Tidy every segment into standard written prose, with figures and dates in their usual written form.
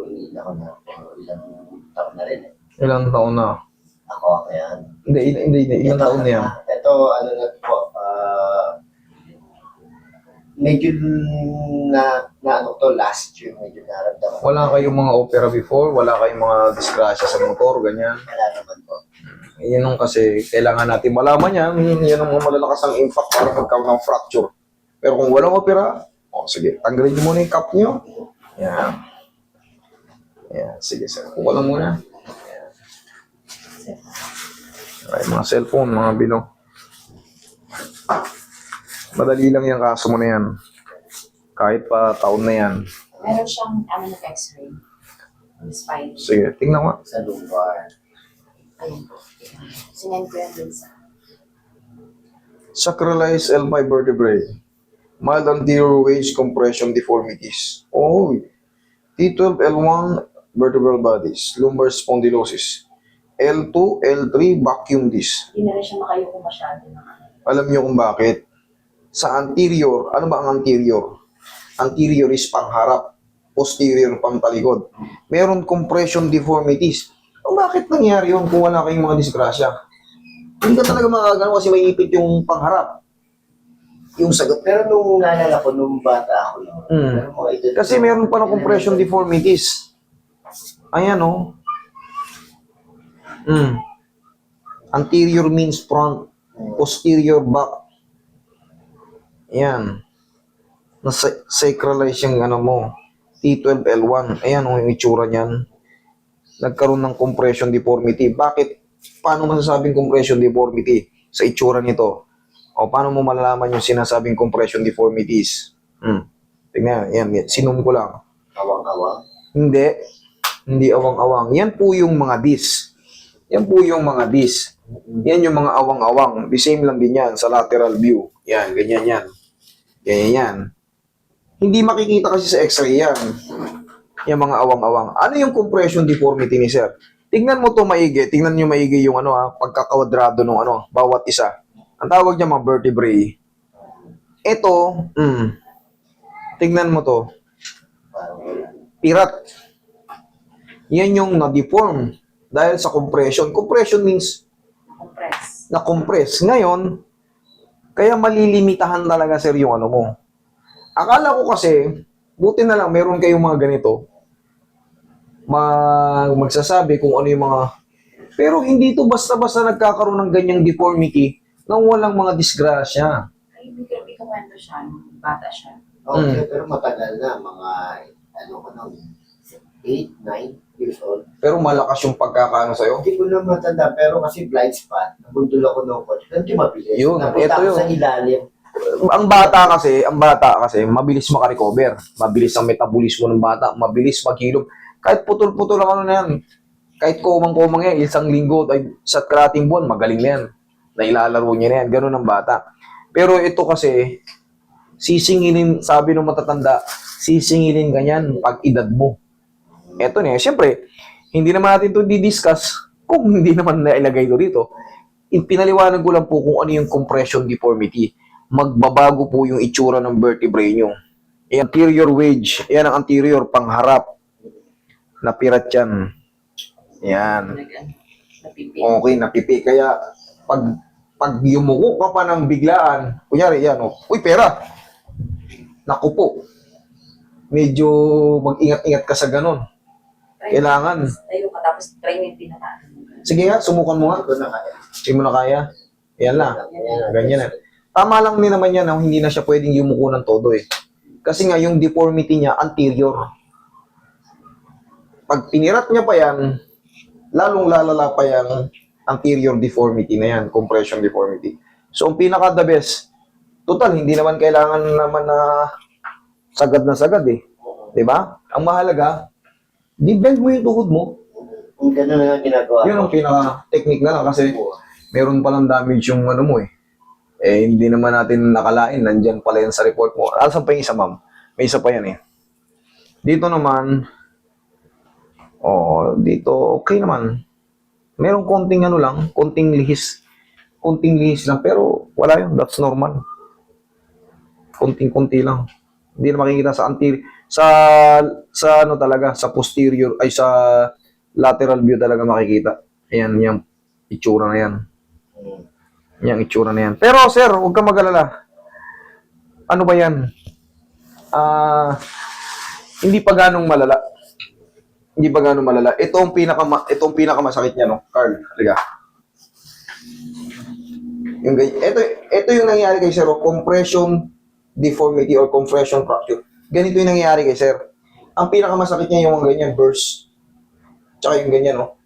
hindi ako na, pero ilang taon na rin eh. Ilang taon na? Ako yan. Hindi. Ilang taon na yan? Ito, ano na po, medyo ano to, last year, medyo naramdaman. Wala kayong mga opera before? Wala kayong mga disgrasya sa motor, ganyan? Wala naman po. Yan ang kasi kailangan natin malaman yan. Yan ang mga malalakas ang impact para magkaroon ng fracture. Pero kung walang opera, sige, tanggalin nyo muna yung cup nyo. Yan. Yan, sige sir. Kuha lang muna. Ay, mga cellphone, mga bilong. Madali lang yung kaso mo na yan. Kahit pa taon na yan. Meron siyang x-ray. Spine. Sige, tingnan mo. Sa lumbar. Ayun po. Sinend ko yan din sa... Sacralized L5 vertebrae. Mild anterior wedge compression deformities. Oh, T12, L1 vertebral bodies. Lumbar spondylosis. L2, L3 vacuum disc. Hindi na rin siya makayuko masyado ng ano. Alam niyo kung bakit? Sa anterior, ano ba ang anterior? Anterior is pangharap. Posterior pantalikod. Meron compression deformities. O bakit nangyari yun kung wala kayong mga disgrasya? Hindi ka talaga makakagano kasi may ipit yung pangharap. Yung sagot. Pero nung naalala ko, nung bata ako, pero mga edad Kasi ko, meron pa ng compression deformities. Ayan o. Anterior means front. Posterior back. Ayan. Sacralize yung ano mo. T12, L1. Ayan o yung itsura niyan. Nagkaroon ng compression deformity. Bakit? Paano masasabing compression deformity sa itsura nito? O paano mo malalaman yung sinasabing compression deformities? Tingnan, yan. Sinum ko lang. awang-awang. Hindi awang-awang. Yan po yung mga dis. Yan po yung mga dis. Yan yung mga awang-awang. The same lang din yan sa lateral view. Yan, ganyan yan. Ganyan yan. Hindi makikita kasi sa x-ray yan. Yung mga awang-awang. Ano yung compression deformity ni sir? Tingnan mo to maigi. Tingnan nyo maigi yung pagkakawadrado ng bawat isa. Ang tawag niya mga vertebrae. Ito, tingnan mo to. Pirat. Yan yung na-deform dahil sa compression. Compression means Compress. na-compress. Ngayon, kaya malilimitahan talaga sir yung ano mo. Akala ko kasi, buti na lang meron kayong mga ganito. Magsasabi kung ano yung mga... Pero hindi to basta-basta nagkakaroon ng ganyang deformity nang walang mga disgrasya. Ay, hindi ko kwento siya. Bata siya. Okay, pero matagal na, mga, 8, 9 years old. Pero malakas yung pagkakaano sa'yo. Hindi ko na matanda, pero kasi blind spot. Nabundol ako ng coach. Hindi mabilis. Yun, Napunta ito ako yun. sa ilalim. Ang bata kasi, mabilis makarecover. Mabilis ang metabolismo ng bata. Mabilis maghilom. Kahit putol-putol ang ano na yan. Kahit kumang-kumang yan, isang linggo, ay sa karating buwan, magaling na yan. Nailalaro niya na yan. Ganun ang bata. Pero ito kasi, sisingilin, sabi ng matatanda, sisingilin ka yan pag edad mo. Ito niya, siyempre, hindi naman natin ito di-discuss kung hindi naman nailagay ito dito. Pinaliwanag ko lang po kung ano yung compression deformity. Magbabago po yung itsura ng vertebrae nyo. Yung anterior wedge, yan ang anterior, pangharap. Napirat yan. Yan. Napipi. Okay, napipi. Kaya, pag yumuko ka pa ng biglaan, kunyari, yan, uy, pera. Naku po. Medyo mag-ingat-ingat ka sa ganun. Kailangan. Tayo ka, tapos try mo yung pinaka. Sige nga, subukan mo nga. Hindi ko na kaya. Hindi mo na kaya. Yan na. Ganyan na. Tama lang din naman yan, hindi na siya pwedeng yumuko ng todo eh. Kasi nga, yung deformity niya, anterior. Pag pinirat niya pa yan, lalong lalala pa yan, anterior deformity na yan, compression deformity. So, ang pinaka-the best, total, hindi naman kailangan naman na sagad na sagad eh. Diba? Ang mahalaga, di-bend mo yung tuhod mo. Ganun na nga ginagawa Yun ko. ang pinaka-technique na lang kasi meron palang damage yung ano mo eh. Eh, hindi naman natin nakalain. Nandyan pala yan sa report mo. Asan pa yung isa, ma'am? May isa pa yan eh. Dito naman, dito, okay naman. Merong konting ano lang, konting lihis. Konting lihis lang, pero wala yun. That's normal. Konting-konti lang. Hindi na makikita sa anterior. Sa ano talaga, sa posterior ay sa lateral view talaga makikita. Ayan, yung itsura na yan. Yung itsura na yan. Pero sir, huwag kang mag-alala. Ano ba yan? Hindi pa ganong malala. Hindi pa ganong malala. Ito ang pinakamasakit niya, no? Carl, halika. Yung ito yung nangyayari kay sir, compression deformity or compression fracture. Ganito yung nangyayari kay sir. Ang pinakamasakit niya yung ganyan, burst. Tsaka yung ganyan, no?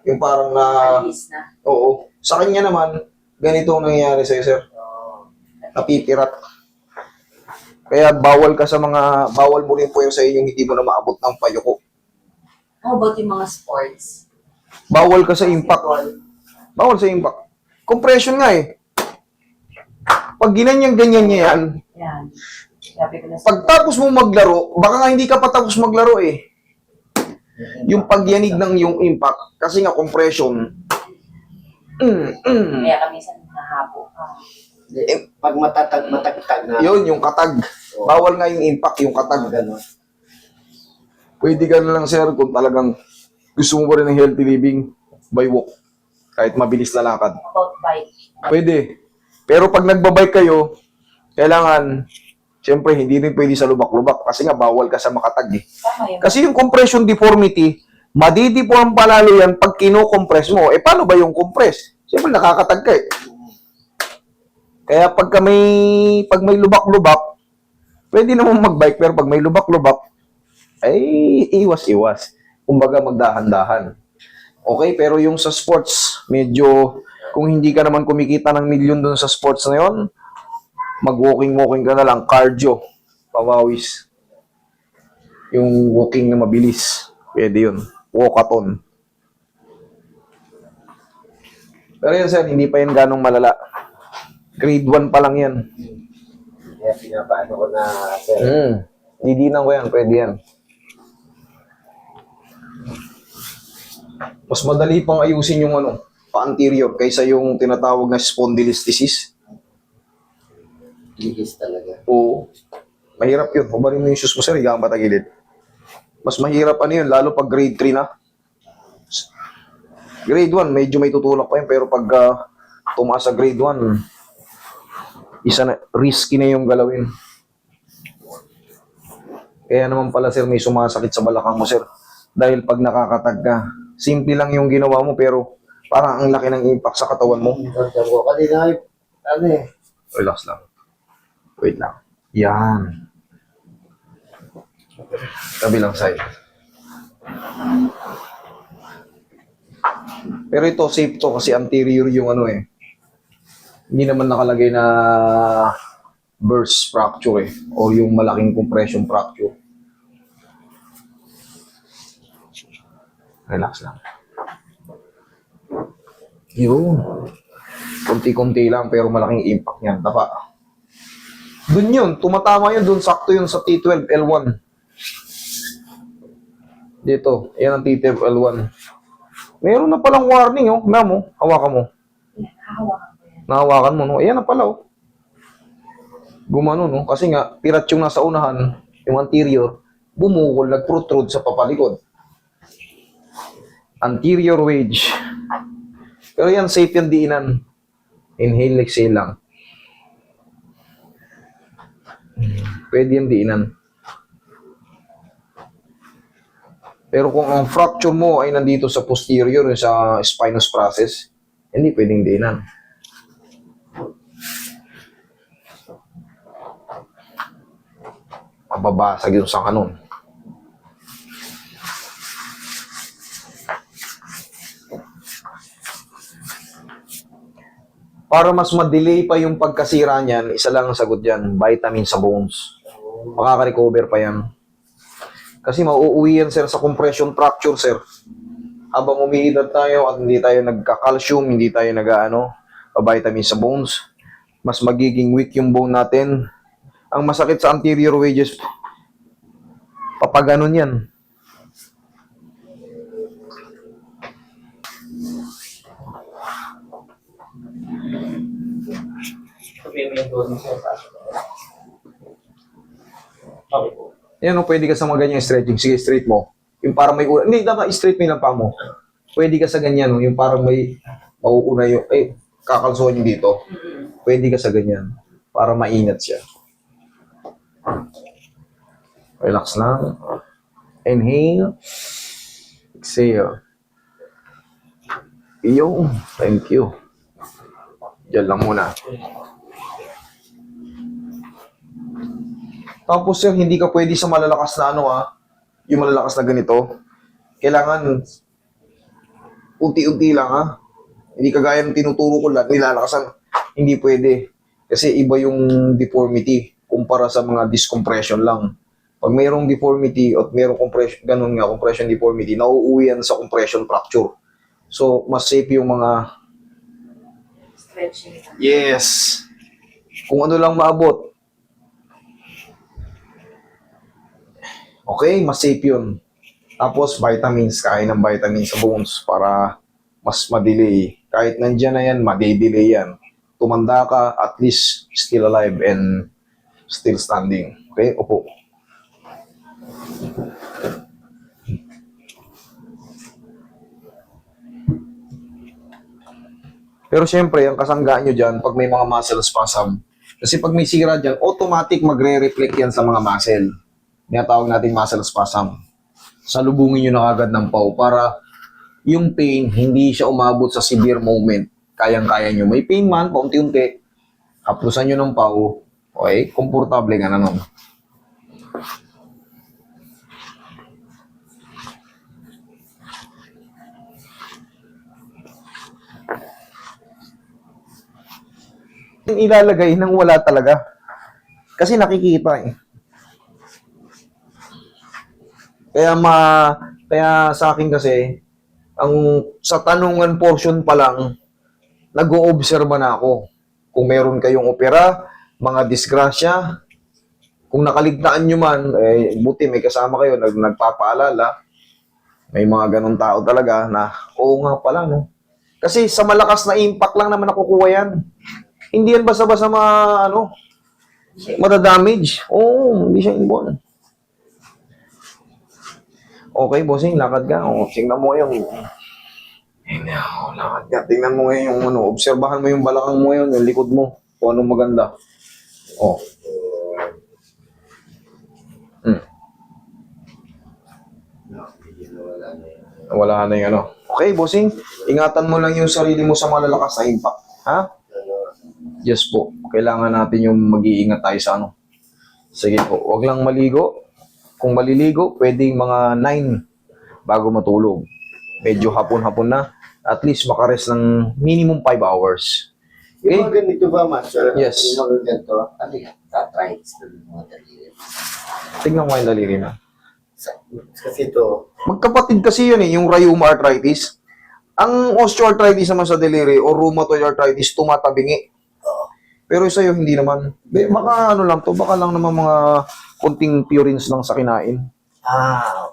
Yung parang Alis na. Oo. Sa kanya naman, ganito ang nangyayari sa'yo, sir. Napipirat. Kaya bawal mo rin po yung sa yung hindi mo na maabot ng payuko. How about yung mga sports? Bawal ka sa impact. Bawal sa impact. Compression nga eh. Pag ganyan niya yan, Yan. Sabi ko na sa... pagtapos mo maglaro, baka nga hindi ka pa tapos maglaro eh. Yung pagyanig ng yung impact, kasi nga compression. Kaya kami sa nahapo. Pag matagtag na. Yun, yung katag. Bawal nga yung impact, yung katag. Ganun. Pwede ka na lang, sir, kung talagang gusto mo pa rin ng healthy living, by walk. Kahit mabilis na lakad. About bike. Pwede. Pero pag nagbabike kayo, kailangan, siyempre, hindi rin pwede sa lubak-lubak kasi nga bawal ka sa makatag eh. Tama yun. Kasi yung compression deformity, madidipuan palalo yan pag kino-compress mo. Eh, paano ba yung compress? Siyempre, nakakatag ka eh. Kaya pag may lubak-lubak, pwede naman magbike, pero pag may lubak-lubak, ay iwas-iwas. Kumbaga, magdahan-dahan. Okay, pero yung sa sports, medyo, kung hindi ka naman kumikita ng milyon doon sa sports na yon, mag-walking ka na lang, cardio, pawawis. Yung walking na mabilis, pwede yun. Walkathon. Pero yun, sir, hindi pa yan ganong malala. Grade 1 pa lang yan. Kaya pinapaano ko na, sir. Didinan ko yan, pwede yan. Mas madali pang ayusin yung pa-anterior kaysa yung tinatawag na spondylolisthesis. Ligis talaga. Oo. Mahirap yun. Hubarin mo yung shoes mo, sir, higaan pa tagilid. Mas mahirap yun, lalo pag grade 3 na. Grade 1, medyo may tutulak pa yun, pero pag tumaas sa grade 1, risky na yung galawin. Kaya naman pala, sir, may sumasakit sa balakang mo, sir. Dahil pag nakakatag ka, simple lang yung ginawa mo, pero parang ang laki ng impact sa katawan mo. Sabi ko, kanina, Relax lang. Wait lang. Yan. Kabilang side. Pero ito, safe to kasi anterior yung hindi naman nakalagay na burst fracture o yung malaking compression fracture. Relax lang. Yun. Kunti-kunti lang pero malaking impact niyan. Tapa. Dun yun. Tumatama yun. Dun sakto yun sa T12 L1. Dito. Yan ang T12 L1. Meron na palang warning, oh. Ma'am, hawakan mo. Hahawakan ko yan. Nahawakan mo, no? Ayan na pala, oh. Gumano, no? Kasi nga, pirat yung nasa unahan, yung anterior, bumukol, nag-protrude sa papalikod. Anterior wedge. Pero yan, safe yung diinan. Inhale, exhale lang. Pwede yung diinan. Pero kung ang fracture mo ay nandito sa posterior, sa spinous process, hindi pwedeng diinan. Mababasag yung sa kanon. Para mas ma-delay pa yung pagkasira niyan, isa lang ang sagot dyan, vitamin sa bones. Makaka-recover pa yan. Kasi mauuwi yan, sir, sa compression fracture, sir. Habang umiidad tayo at hindi tayo nagka-calcium, hindi tayo vitamin sa bones, mas magiging weak yung bone natin. Ang masakit sa anterior wedges, papaganon yan. Sabihin mo yung doon sa taas. Okay po. Yan o, pwede ka sa mga ganyang stretching. Sige, straight mo. Yung parang may una. Hindi, dapat straight mo yung pa mo. Pwede ka sa ganyan, no? Yung parang may mauuna yung, kakalsuhan yung dito. Pwede ka sa ganyan. Para maingat siya. Relax lang. Inhale. Exhale. Yung, thank you. Diyan lang muna. Tapos sir, hindi ka pwede sa malalakas na yung malalakas na ganito. Kailangan unti-unti lang Hindi kagaya ng tinuturo ko lahat, nilalakasan. Hindi pwede. Kasi iba yung deformity kumpara sa mga discompression lang. Pag mayroong deformity at mayroong compression, ganun nga, compression deformity, nauuwi yan sa compression fracture. So, mas safe yung mga Stretching. yes. Kung ano lang maabot. Okay, mas safe yun. Tapos, vitamins, kain ng vitamins sa bones para mas ma-delay. Kahit nandyan na yan, ma-delay yan. Tumanda ka, at least still alive and still standing. Okay, upo. Pero syempre, ang kasangga nyo dyan, pag may mga muscle spasm, kasi pag may sira dyan, automatic magre-reflect yan sa mga muscle. Tinatawag natin muscle spasm. Salubungin nyo na agad ng pau para yung pain, hindi siya umabot sa severe moment. Kayang-kaya nyo. May pain man, paunti-unti, haplusan nyo ng pau, okay, komportable nga na nun. Ilalagay nang wala talaga. Kasi nakikita Kaya sa akin kasi, sa tanungan portion pa lang, nag-o-observe na ako. Kung meron kayong opera, mga disgrasya, kung nakaligtaan nyo man, buti may kasama kayo, nagpapaalala, may mga ganun tao talaga na, oo nga pala, no? Kasi sa malakas na impact lang naman nakukuha yan. Hindi yan basta-basta madadamage. Oo, hindi siya inborn. Okay, bossing, lakad ka. Tingnan mo yung... lakad ka. Tingnan mo ngayon yung obserbahan mo yung balakang mo yun, yung likod mo. Kung anong maganda. Wala na yung Okay, bossing, ingatan mo lang yung sarili mo sa malalakas na impact. Ha? Yes po. Kailangan natin yung mag-iingat tayo sa Sige po, wag lang maligo. Kung maliligo, pwedeng mga 9 bago matulog. Medyo hapon-hapon na. At least makarest ng minimum 5 hours. Okay? Yung mga ganito ba, Master? Yes. Yung mga ganito, ano yan? Tatrites na mga daliri. Tignan mo yung daliri na. Kasi ito, Magkapatid kasi yun yung rheuma arthritis. Ang osteoarthritis naman sa daliri o rheumatoid arthritis, tumatabingi. Pero sa'yo, hindi naman. Baka lang to, baka lang naman mga konting purines lang sa kinain.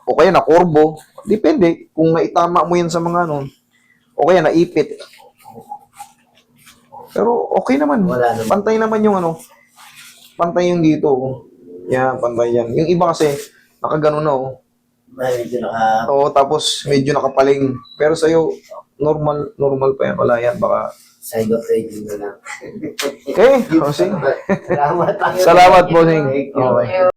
O kaya na korbo. Depende kung naitama mo yan sa mga o kaya naipit. Pero okay naman. Wala naman. Pantay naman yung pantay yung dito. Yan, pantay yan. Yung iba kasi, nakagano na medyo tapos medyo nakapaling. Pero sa'yo, normal pa yan. Wala yan, baka... side of aging na lang. Okay, bossing. Salamat. Salamat, bossing. Thank you. Okay.